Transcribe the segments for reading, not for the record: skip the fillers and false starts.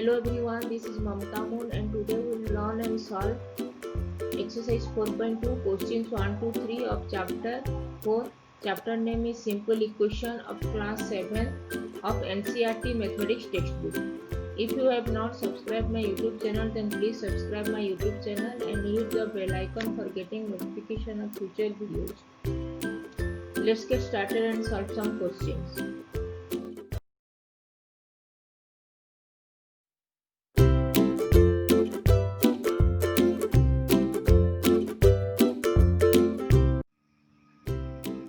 Hello everyone, this is Mamta Moon and today we will learn and solve exercise 4.2 questions 1 to 3 of chapter 4. Chapter name is Simple Equation of class 7 of NCERT Mathematics textbook. If you have not subscribed my YouTube channel, then please subscribe my YouTube channel and hit the bell icon for getting notification of future videos. Let's get started and solve some questions.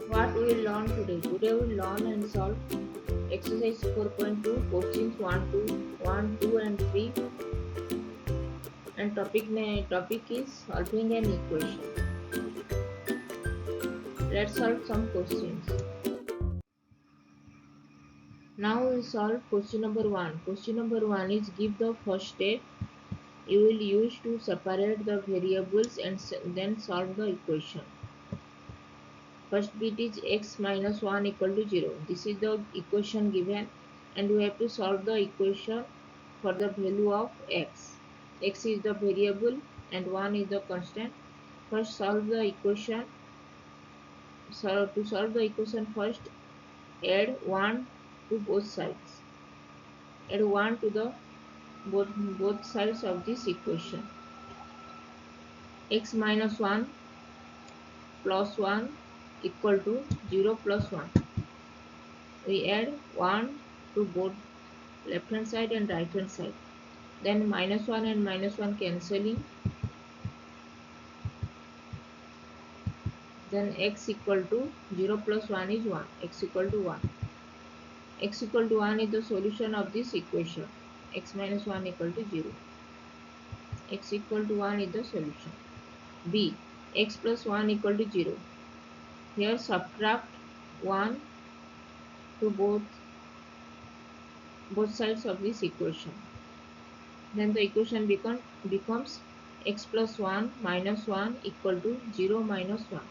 What we will learn today? Today we will learn and solve exercise 4.2 questions 1, 2 and 3 and topic is solving an equation. Let's solve some questions. Now we solve question number 1. Question number 1 is give the first step you will use to separate the variables and then solve the equation. First bit is x minus 1 equal to 0. This is the equation given and we have to solve the equation for the value of x. X is the variable and 1 is the constant. First solve the equation. So to solve the equation, first add 1 to both sides. Add 1 to the both sides of this equation. X minus 1 plus 1 equal to 0 plus 1. We add 1 to both left hand side and right hand side. Then minus 1 and minus 1 cancelling. Then x equal to 0 plus 1 is 1. X equal to 1. X equal to 1 is the solution of this equation. X minus 1 equal to 0. X equal to 1 is the solution. B. X plus 1 equal to 0. Here subtract 1 to both sides of this equation. Then the equation becomes x plus 1 minus 1 equal to 0 minus 1.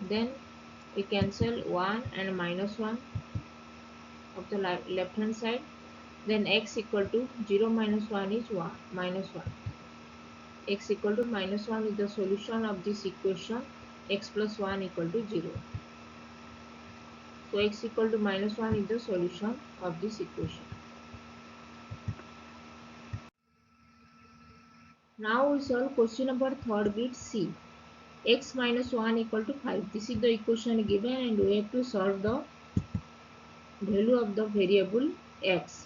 Then we cancel 1 and minus 1 of the left hand side. Then x equal to 0 minus 1 is 1 minus 1. X equal to minus 1 is the solution of this equation. X plus 1 equal to 0. So x equal to minus 1 is the solution of this equation. Now we solve question number 3rd bit C. X minus 1 equal to 5. This is the equation given and we have to solve the value of the variable x.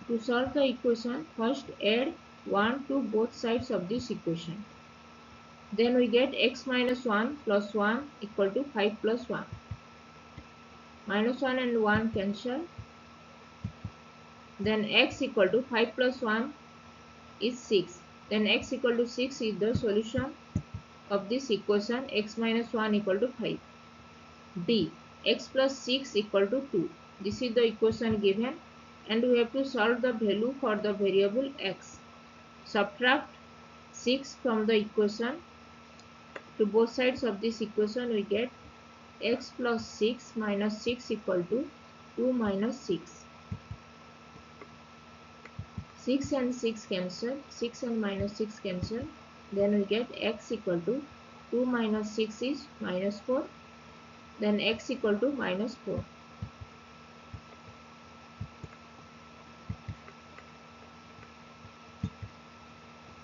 To solve the equation, first add 1 to both sides of this equation. Then we get x minus 1 plus 1 equal to 5 plus 1. Minus 1 and 1 cancel. Then x equal to 5 plus 1 is 6. Then x equal to 6 is the solution of this equation. X minus 1 equal to 5. D. X plus 6 equal to 2. This is the equation given and we have to solve the value for the variable x. Subtract 6 from the equation. To both sides of this equation we get x plus 6 minus 6 equal to 2 minus 6. 6 and 6 cancel. 6 and minus 6 cancel. Then we get x equal to 2 minus 6 is minus 4. Then x equal to minus 4.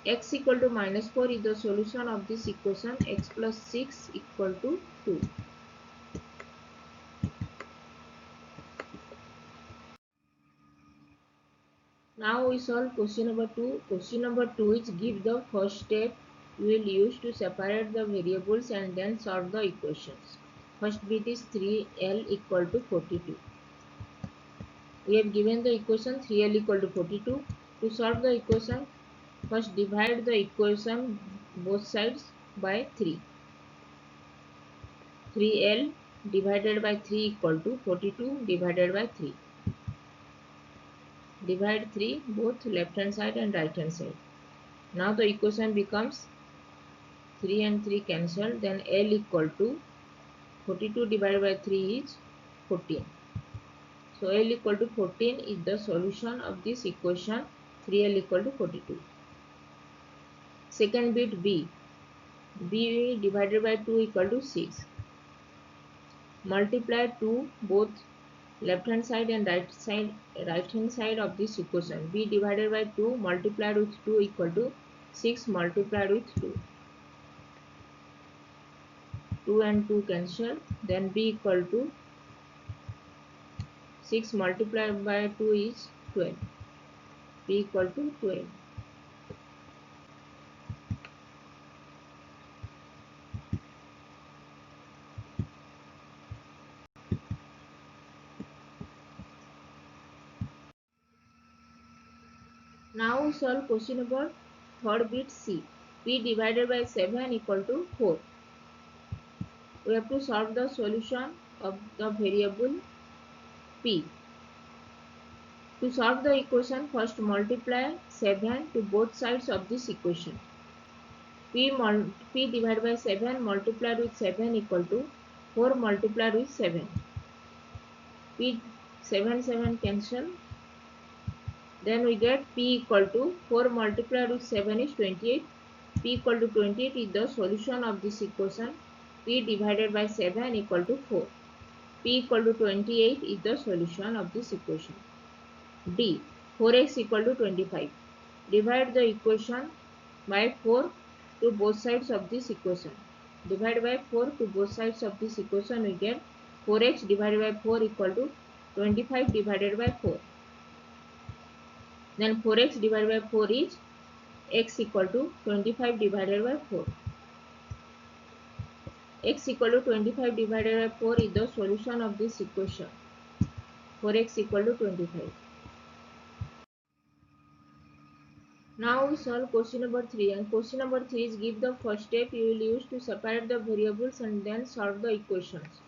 X equal to minus 4 is the solution of this equation. X plus 6 equal to 2. Now we solve question number 2. Question number 2 is give the first step you will use to separate the variables and then solve the equations. First bit is 3l equal to 42. We have given the equation 3l equal to 42. To solve the equation, first divide the equation both sides by 3. 3l divided by 3 equal to 42 divided by 3. Divide 3 both left hand side and right hand side. Now the equation becomes 3 and 3 cancel. Then L equal to 42 divided by 3 is 14. So L equal to 14 is the solution of this equation 3L equal to 42. Second bit B. B divided by 2 equal to 6. Multiply 2 both left hand side and right hand side of this equation. B divided by 2 multiplied with 2 equal to 6 multiplied with 2. 2 and 2 cancel. Then B equal to 6 multiplied by 2 is 12. B equal to 12. Now we solve question number third bit C. P divided by 7 equal to 4. We have to solve the solution of the variable P. To solve the equation, first multiply 7 to both sides of this equation. P divided by 7 multiplied with 7 equal to 4 multiplied with 7. P 7 cancel. Then we get P equal to 4 multiplied with 7 is 28. P equal to 28 is the solution of this equation. P divided by 7 equal to 4. P equal to 28 is the solution of this equation. D. 4x equal to 25. Divide the equation by 4 to both sides of this equation. Divide by 4 to both sides of this equation, we get 4x divided by 4 equal to 25 divided by 4. Then 4x divided by 4 is x equal to 25 divided by 4. X equal to 25 divided by 4 is the solution of this equation. 4x equal to 25. Now we solve question number 3, and question number 3 is give the first step you will use to separate the variables and then solve the equations.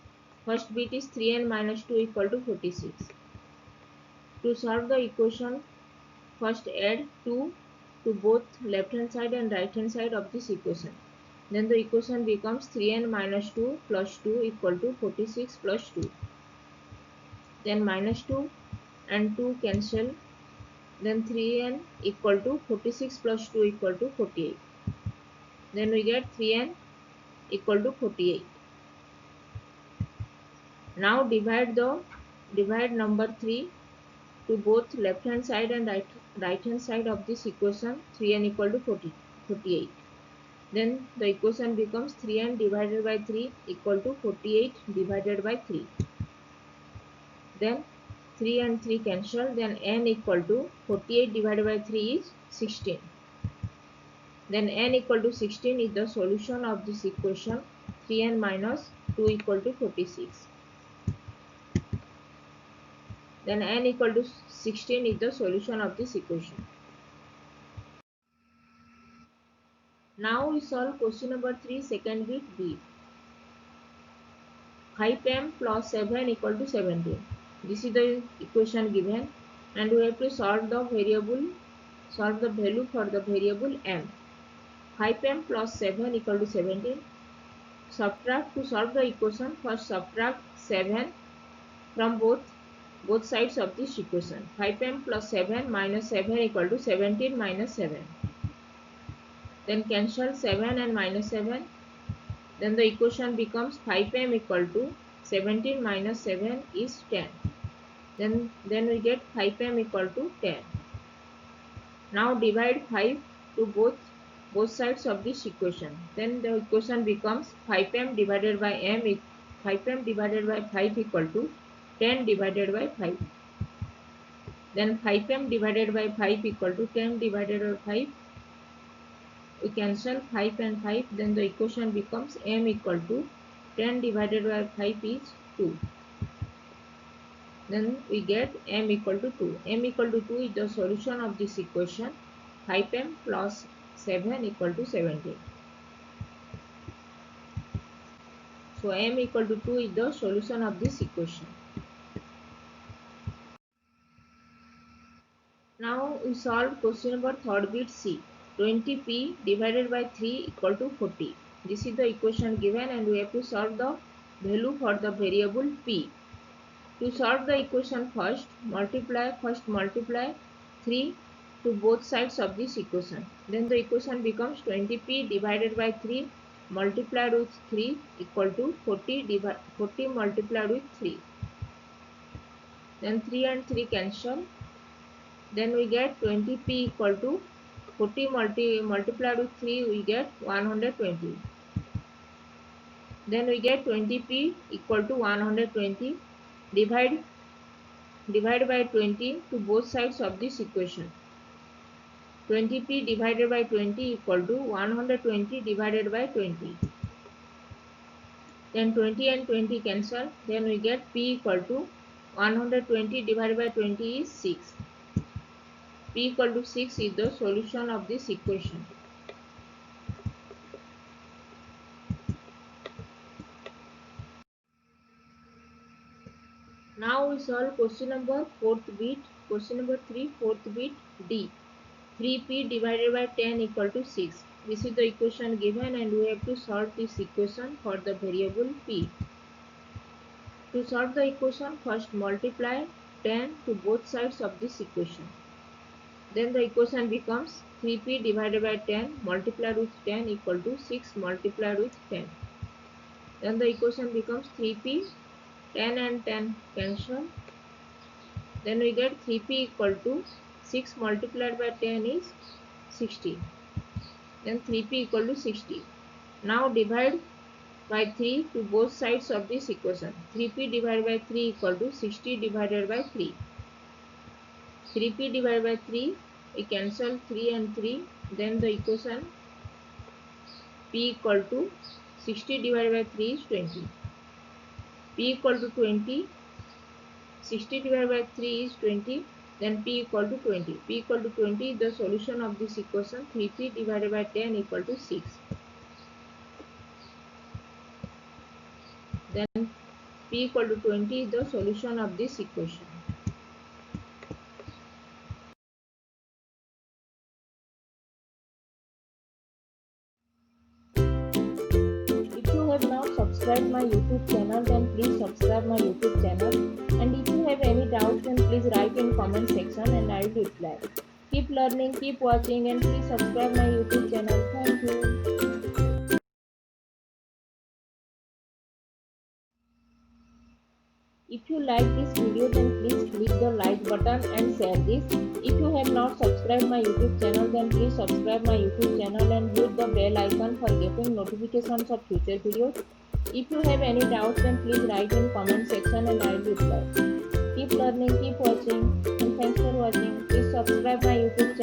First bit is 3n minus 2 equal to 46. To solve the equation, first add 2 to both left hand side and right hand side of this equation. Then the equation becomes 3n minus 2 plus 2 equal to 46 plus 2. Then minus 2 and 2 cancel. Then 3n equal to 46 plus 2 equal to 48. Then we get 3n equal to 48. Now divide number 3 to both left hand side and right hand side of this equation. 3n equal to 48. Then the equation becomes 3n divided by 3 equal to 48 divided by 3. Then 3 and 3 cancel. Then n equal to 48 divided by 3 is 16. Then n equal to 16 is the solution of this equation. 3n minus 2 equal to 46. Then n equal to 16 is the solution of this equation. Now we solve question number 3, second bit B. 5m plus 7 equal to 17. This is the equation given, and we have to solve the value for the variable m. 5m plus 7 equal to 17. Subtract to solve the equation. First subtract 7 from both sides of this equation. 5m plus 7 minus 7 equal to 17 minus 7. Then cancel 7 and minus 7. Then the equation becomes 5m equal to 17 minus 7 is 10. Then we get 5m equal to 10. Now divide 5 to both sides of this equation. Then the equation becomes 5m divided by 5m divided by 5 equal to 10 divided by 5. Then 5m divided by 5 equal to 10 divided by 5. We cancel 5 and 5. Then the equation becomes m equal to 10 divided by 5 is 2. Then we get m equal to 2. M equal to 2 is the solution of this equation. 5m plus 7 equal to 17. So m equal to 2 is the solution of this equation. Now we solve question number third bit C. 20p divided by 3 equal to 40. This is the equation given, and we have to solve the value for the variable p. To solve the equation, first multiply 3 to both sides of this equation. Then the equation becomes 20p divided by 3 multiplied with 3 equal to 40 multiplied with 3. Then 3 and 3 cancel. Then we get 20p equal to 40 multiplied with 3, we get 120. Then we get 20p equal to 120. Divide by 20 to both sides of this equation. 20p divided by 20 equal to 120 divided by 20. Then 20 and 20 cancel. Then we get p equal to 120 divided by 20 is 6. P equal to 6 is the solution of this equation. Now we solve question number 4th bit. Question number 3, 4th bit D. 3p divided by 10 equal to 6. This is the equation given and we have to solve this equation for the variable p. To solve the equation, first multiply 10 to both sides of this equation. Then the equation becomes 3p divided by 10 multiplied with 10 equal to 6 multiplied with 10. Then the equation becomes 3p, 10 and 10 cancel. Then we get 3p equal to 6 multiplied by 10 is 60. Then 3p equal to 60. Now divide by 3 to both sides of this equation. 3p divided by 3 equal to 60 divided by 3. 3p divided by 3, we cancel 3 and 3. Then the equation p equal to 60 divided by 3 is 20. P equal to 20. 60 divided by 3 is 20. Then p equal to 20. P equal to 20 is the solution of this equation. 3p divided by 10 equal to 6. Then p equal to 20 is the solution of this equation. If you have not subscribed my YouTube channel, then please subscribe my YouTube channel. And if you have any doubts, then please write in comment section and I will reply. Keep learning, keep watching, and please subscribe my YouTube channel. Thank you. If you like this video, then please click the like button and share this. If you have not subscribed my YouTube channel, then please subscribe my YouTube channel and hit the bell icon for getting notifications of future videos. If you have any doubts, then please write in comment section and I will reply. Keep learning, keep watching, and thanks for watching. Please subscribe my YouTube channel.